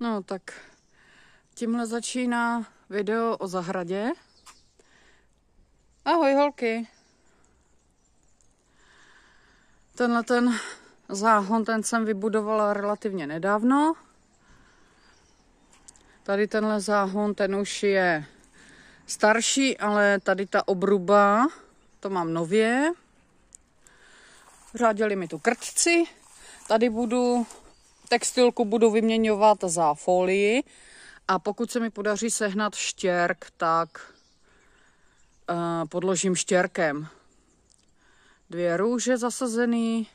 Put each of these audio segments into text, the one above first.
No tak tímhle začíná video o zahradě. Ahoj holky. Tenhle ten záhon, ten jsem vybudovala relativně nedávno. Tady tenhle záhon, ten už je starší, ale tady ta obruba, to mám nově. Řádili mi tu krtci. Tady textilku budu vyměňovat za folii. A pokud se mi podaří sehnat štěrk, tak podložím štěrkem. 2 růže zasazený.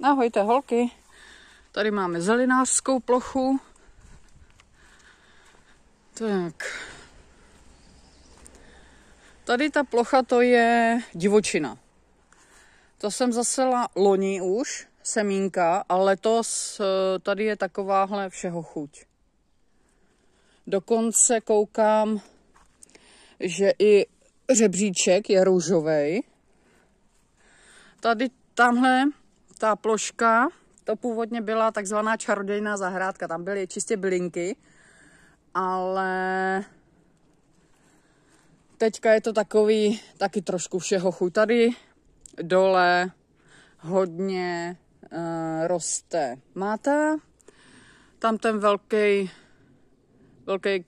Ahojte holky. Tady máme zelinářskou plochu. Tak. Tady ta plocha, to je divočina. To jsem zasela loni už, semínka, a letos tady je takováhle všeho chuť. Dokonce koukám, že i řebříček je růžovej. Tamhle ta ploška, to původně byla takzvaná čarodějná zahrádka, tam byly čistě bylinky, ale teďka je to takový taky trošku všeho chuť. Tady dole hodně roste máta, tam ten velký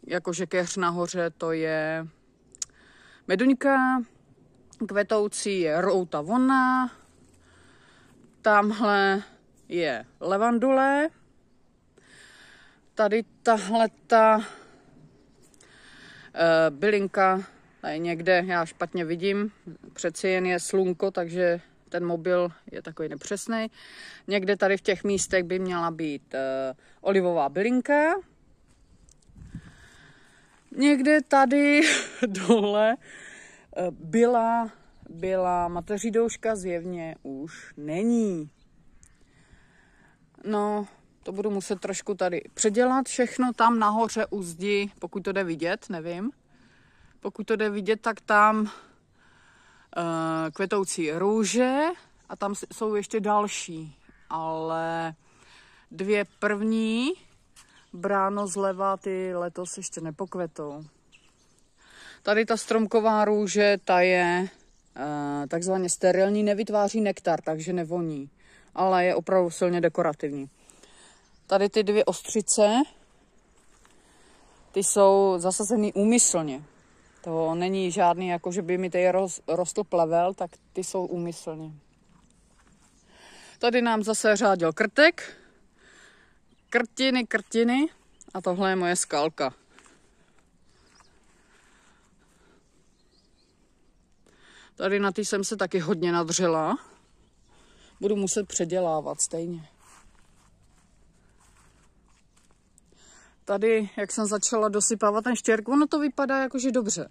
jakože keř nahoře, to je meduňka, kvetoucí je routa vonna, tamhle je levandule, tady tahleta bylinka, tady někde, já špatně vidím, přeci jen je slunko, takže ten mobil je takový nepřesný. Někde tady v těch místech by měla být olivová bylinka. Někde tady dole byla mateří douška, zjevně už není. No, to budu muset trošku tady předělat všechno. Tam nahoře u zdi, pokud to jde vidět, nevím. Pokud to jde vidět, tak tam kvetoucí růže a tam jsou ještě další. Ale 2 první, bráno zleva, ty letos ještě nepokvetou. Tady ta stromková růže, ta je takzvaně sterilní, nevytváří nektar, takže nevoní. Ale je opravdu silně dekorativní. Tady ty 2 ostřice, ty jsou zasazený úmyslně. To není žádný, jako že by mi tady rostl plevel, tak ty jsou úmyslně. Tady nám zase řádil krtek. Krtiny. A tohle je moje skalka. Tady na ty jsem se taky hodně nadřela. Budu muset předělávat stejně. Tady, jak jsem začala dosypávat ten štěrk, ono to vypadá jakože dobře.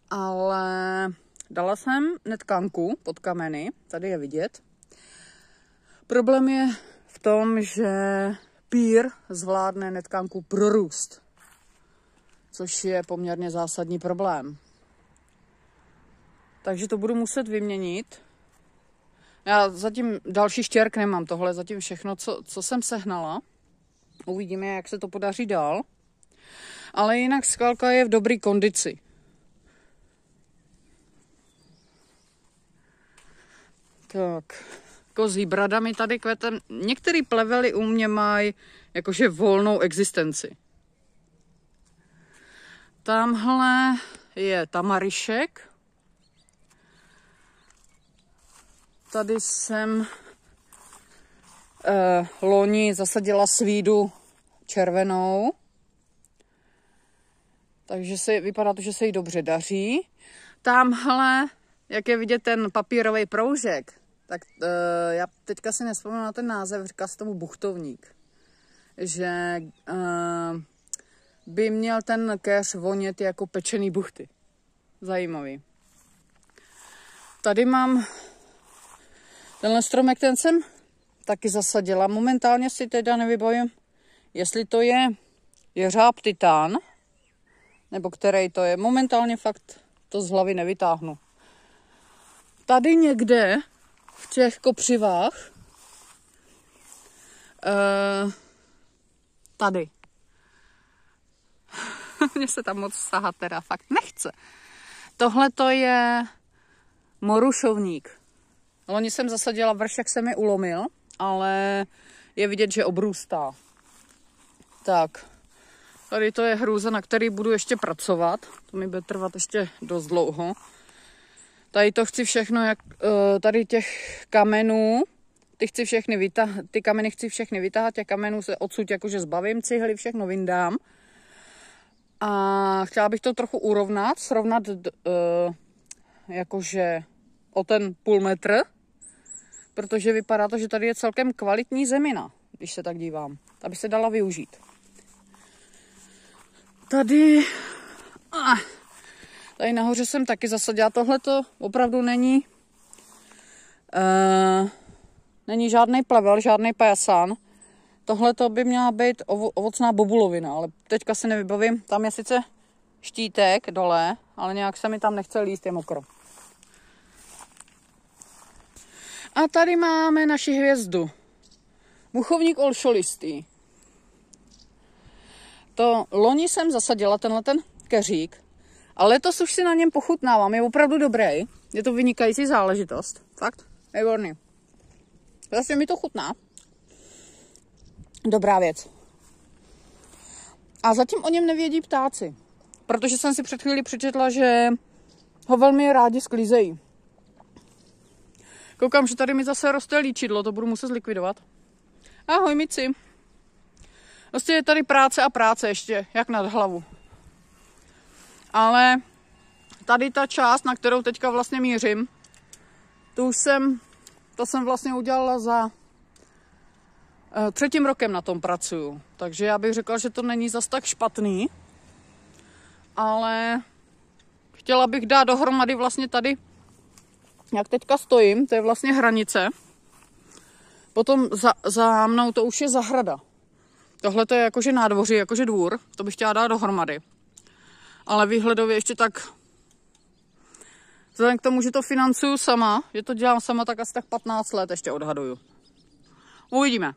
Ale dala jsem netkanku pod kameny, tady je vidět. Problém je v tom, že pír zvládne netkanku prorůst, což je poměrně zásadní problém. Takže to budu muset vyměnit. Já zatím další štěrk nemám, tohle zatím všechno, co jsem sehnala. Uvidíme, jak se to podaří dál. Ale jinak skalka je v dobré kondici. Tak, kozí brada mi tady kvete. Některé plevely u mě mají jakože volnou existenci. Tamhle je tamarišek. Tady jsem loni zasadila svídu červenou. Takže vypadá to, že se jí dobře daří. Tamhle, jak je vidět ten papírový proužek, tak já teďka si nevzpomínám na ten název, říká se tomu buchtovník. Že by měl ten keř vonět jako pečený buchty. Zajímavý. Tady mám tenhle stromek, ten jsem taky zasadila. Momentálně si teda nevybavím, jestli to je jeřáb titán, nebo který to je. Momentálně fakt to z hlavy nevytáhnu. Tady někde v těch kopřivách Tady. Mně se tam moc sahat teda fakt nechce. Tohle to je morušovník. Loni jsem zasadila vršek, se mi ulomil, ale je vidět, že obrůstá. Tak, tady to je hrůza, na který budu ještě pracovat. To mi bude trvat ještě dost dlouho. Tady to chci všechno, tady těch kamenů, ty kameny chci všechny vytáhat, těch kamenů se odsud jakože zbavím, cihly všechno vyndám. A chtěla bych to trochu urovnat, srovnat jakože o ten půl metr, protože vypadá to, že tady je celkem kvalitní zemina, když se tak dívám, aby se dala využít. Tady nahoře jsem taky zasadila, tohle to opravdu není žádný plevel, žádný pajasán. Tohle to by měla být ovocná bobulovina, ale teďka se nevybavím. Tam je sice štítek dole, ale nějak se mi tam nechce líst, je mokro. A tady máme naši hvězdu. Muchovník olšolistý. To loni jsem zasadila tenhle ten keřík, ale letos už si na něm pochutnávám. Je opravdu dobrý. Je to vynikající záležitost. Fakt, výborný. Zase mi to chutná. Dobrá věc. A zatím o něm nevědí ptáci. Protože jsem si před chvílí přečetla, že ho velmi rádi sklízejí. Koukám, že tady mi zase roste líčidlo, to budu muset zlikvidovat. Ahoj, mici. Vlastně je tady práce a práce ještě, jak nad hlavu. Ale tady ta část, na kterou teďka vlastně mířím, to jsem vlastně udělala za 3. rokem na tom pracuju. Takže já bych řekla, že to není zas tak špatný. Ale chtěla bych dát dohromady vlastně tady, jak teďka stojím, to je vlastně hranice. Potom za mnou to už je zahrada. Tohle to je jakože nádvoří, jakože dvůr. To bych chtěla dát dohromady. Ale výhledově ještě tak, vzhledem k tomu, že to financuju sama, že to dělám sama, tak asi tak 15 let ještě odhaduju. Uvidíme.